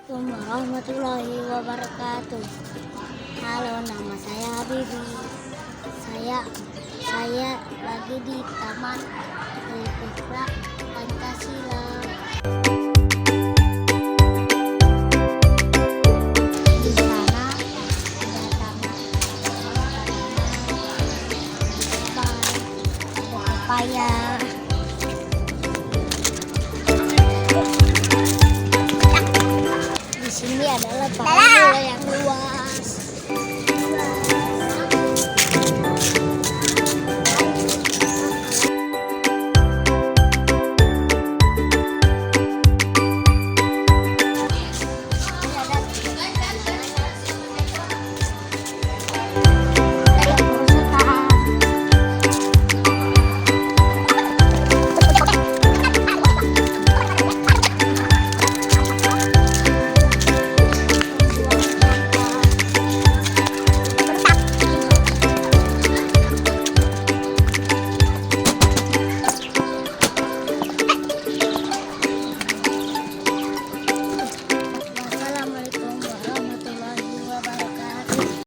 Assalamualaikum warahmatullahi wabarakatuh. Halo, nama saya Habibi. Saya lagi di Taman Ulfikra Pancasila. Di sana ada taman, ada pepaya. Di sini adalah lapangan bola yang luas.